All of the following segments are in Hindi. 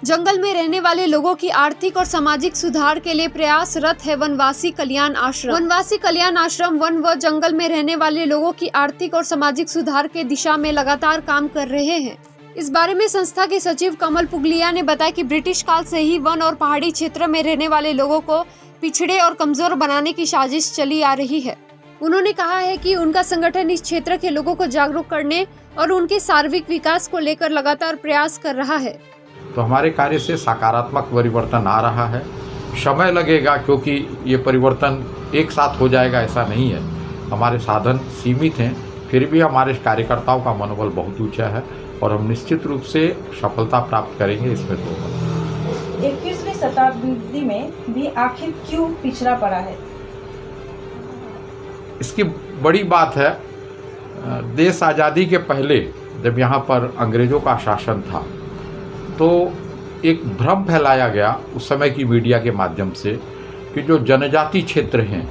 जंगल में रहने वाले लोगों की आर्थिक और सामाजिक सुधार के लिए प्रयासरत है वनवासी कल्याण आश्रम। वनवासी कल्याण आश्रम वन व जंगल में रहने वाले लोगों की आर्थिक और सामाजिक सुधार के दिशा में लगातार काम कर रहे हैं। इस बारे में संस्था के सचिव कमल पुगलिया ने बताया कि ब्रिटिश काल से ही वन और पहाड़ी क्षेत्र में रहने वाले लोगों को पिछड़े और कमजोर बनाने की साजिश चली आ रही है। उन्होंने कहा है कि उनका संगठन इस क्षेत्र के लोगों को जागरूक करने और उनके सार्विक विकास को लेकर लगातार प्रयास कर रहा है। तो हमारे कार्य से सकारात्मक परिवर्तन आ रहा है। समय लगेगा क्योंकि ये परिवर्तन एक साथ हो जाएगा ऐसा नहीं है। हमारे साधन सीमित हैं, फिर भी हमारे कार्यकर्ताओं का मनोबल बहुत ऊंचा है और हम निश्चित रूप से सफलता प्राप्त करेंगे। इसमें तो 21वीं शताब्दी में भी आखिर क्यों पिछड़ा पड़ा है? इसकी बड़ी बात है, देश आज़ादी के पहले जब यहाँ पर अंग्रेज़ों का शासन था तो एक भ्रम फैलाया गया उस समय की मीडिया के माध्यम से कि जो जनजाति क्षेत्र हैं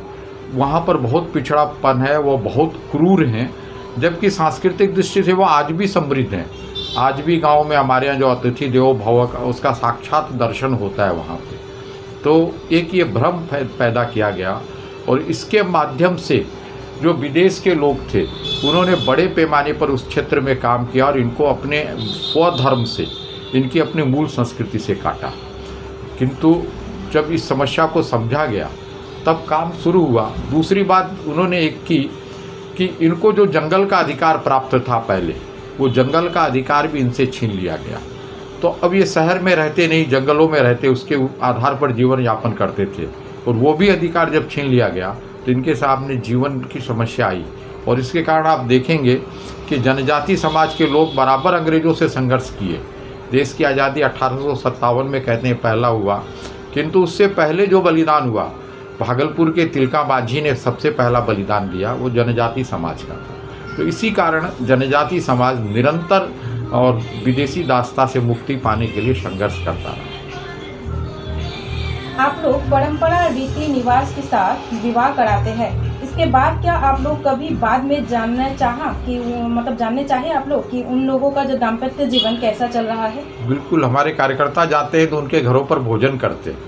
वहाँ पर बहुत पिछड़ापन है, वो बहुत क्रूर हैं, जबकि सांस्कृतिक दृष्टि से वो आज भी समृद्ध हैं। आज भी गांव में हमारे यहाँ जो अतिथि देवो भव का उसका साक्षात दर्शन होता है वहाँ पे। तो एक ये भ्रम पैदा किया गया और इसके माध्यम से जो विदेश के लोग थे उन्होंने बड़े पैमाने पर उस क्षेत्र में काम किया और इनको अपने स्वधर्म से, इनकी अपनी मूल संस्कृति से काटा। किंतु जब इस समस्या को समझा गया तब काम शुरू हुआ। दूसरी बात उन्होंने एक की कि इनको जो जंगल का अधिकार प्राप्त था पहले, वो जंगल का अधिकार भी इनसे छीन लिया गया। तो अब ये शहर में रहते नहीं, जंगलों में रहते, उसके आधार पर जीवन यापन करते थे और वो भी अधिकार जब छीन लिया गया तो इनके सामने जीवन की समस्या आई। और इसके कारण आप देखेंगे कि जनजाति समाज के लोग बराबर अंग्रेज़ों से संघर्ष किए। देश की आज़ादी 1857 में कहते हैं पहला हुआ, किंतु उससे पहले जो बलिदान हुआ भागलपुर के तिलका बाजी ने सबसे पहला बलिदान दिया, वो जनजाति समाज का था। तो इसी कारण जनजाति समाज निरंतर और विदेशी दास्ता से मुक्ति पाने के लिए संघर्ष करता रहा। आप लोग परंपरा रीति निवास के साथ विवाह कराते हैं, इसके बाद क्या आप लोग कभी बाद में जानना चाहे आप लोग कि उन लोगों का जो दाम्पत्य जीवन कैसा चल रहा है? बिल्कुल, हमारे कार्यकर्ता जाते हैं तो उनके घरों पर भोजन करते हैं,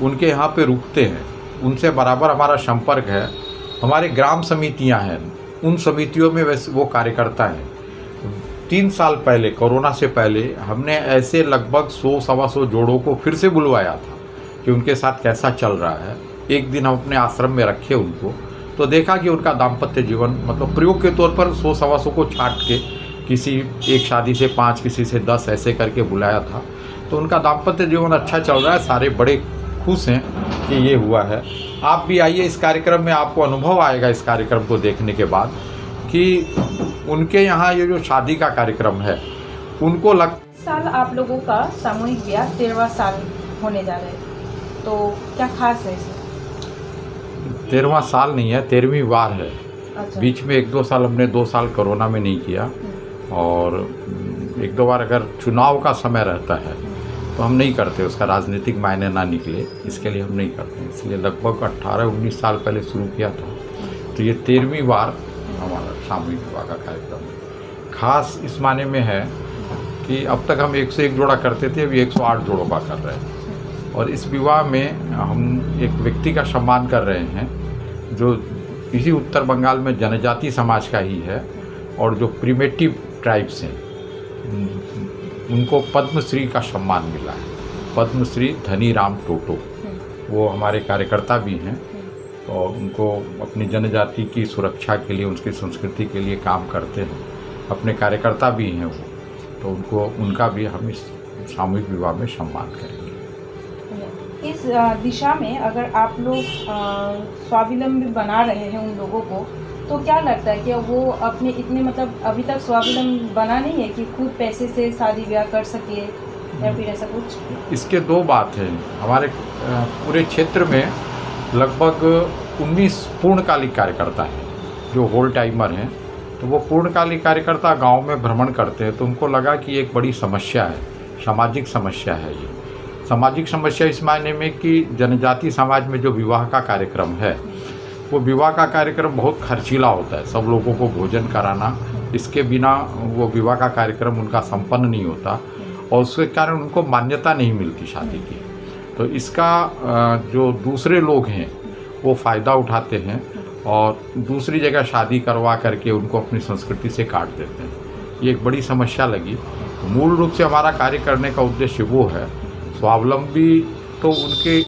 उनके यहाँ पे रुकते हैं, उनसे बराबर हमारा संपर्क है। हमारे ग्राम समितियाँ हैं, उन समितियों में वैसे वो कार्यकर्ता हैं। 3 साल पहले, कोरोना से पहले, हमने ऐसे लगभग 100-125 जोड़ों को फिर से बुलवाया था कि उनके साथ कैसा चल रहा है। एक दिन हम अपने आश्रम में रखे उनको, तो देखा कि उनका दाम्पत्य जीवन प्रयोग के तौर पर 100-125 को छांट के किसी एक शादी से 5, किसी से 10 ऐसे करके बुलाया था। तो उनका दाम्पत्य जीवन अच्छा चल रहा है, सारे बड़े खुश हैं कि ये हुआ है। आप भी आइए इस कार्यक्रम में, आपको अनुभव आएगा इस कार्यक्रम को देखने के बाद कि उनके यहाँ ये जो शादी का कार्यक्रम है उनको साल आप लोगों का सामूहिक ब्याह 13वां साल होने जा रहे हैं, तो क्या खास है इसमें? 13वां साल नहीं है, 13वीं बार है। अच्छा। बीच में 1-2 साल हमने 2 साल कोरोना में नहीं किया और 1-2 बार अगर चुनाव का समय रहता है तो हम नहीं करते, उसका राजनीतिक मायने ना निकले, इसके लिए हम नहीं करते। इसलिए लगभग 18-19 साल पहले शुरू किया था, तो ये 13वीं बार हमारा सामूहिक विवाह का कार्यक्रम है। खास इस माने में है कि अब तक हम 101 जोड़ा करते थे, अभी 108 जोड़ों का कर रहे हैं। और इस विवाह में हम एक व्यक्ति का सम्मान कर रहे हैं जो इसी उत्तर बंगाल में जनजाति समाज का ही है और जो प्रिमेटिव ट्राइब्स हैं उनको पद्मश्री का सम्मान मिला है। पद्मश्री धनीराम टोटो, वो हमारे कार्यकर्ता भी हैं और उनको अपनी जनजाति की सुरक्षा के लिए, उनकी संस्कृति के लिए काम करते हैं, अपने कार्यकर्ता भी हैं वो, तो उनको उनका भी हम इस सामूहिक विवाह में सम्मान करेंगे। इस दिशा में अगर आप लोग स्वावलंबी बना रहे हैं उन लोगों को, तो क्या लगता है कि वो अपने इतने अभी तक स्वावलंबी बना नहीं है कि खुद पैसे से शादी ब्याह कर सके या फिर ऐसा कुछ? इसके 2 बात हैं। हमारे पूरे क्षेत्र में लगभग 19 पूर्णकालिक कार्यकर्ता हैं जो होल टाइमर हैं। तो वो पूर्णकालिक कार्यकर्ता गांव में भ्रमण करते हैं, तो उनको लगा कि एक बड़ी समस्या है, सामाजिक समस्या है। ये सामाजिक समस्या इस मायने में कि जनजाति समाज में जो विवाह का कार्यक्रम है, वो विवाह का कार्यक्रम बहुत खर्चीला होता है। सब लोगों को भोजन कराना, इसके बिना वो विवाह का कार्यक्रम उनका संपन्न नहीं होता। और उसके कारण उनको मान्यता नहीं मिलती शादी की। तो इसका जो दूसरे लोग हैं वो फ़ायदा उठाते हैं और दूसरी जगह शादी करवा करके उनको अपनी संस्कृति से काट देते हैं। ये एक बड़ी समस्या लगी। तो मूल रूप से हमारा कार्य करने का उद्देश्य वो है, स्वावलंबी तो उनके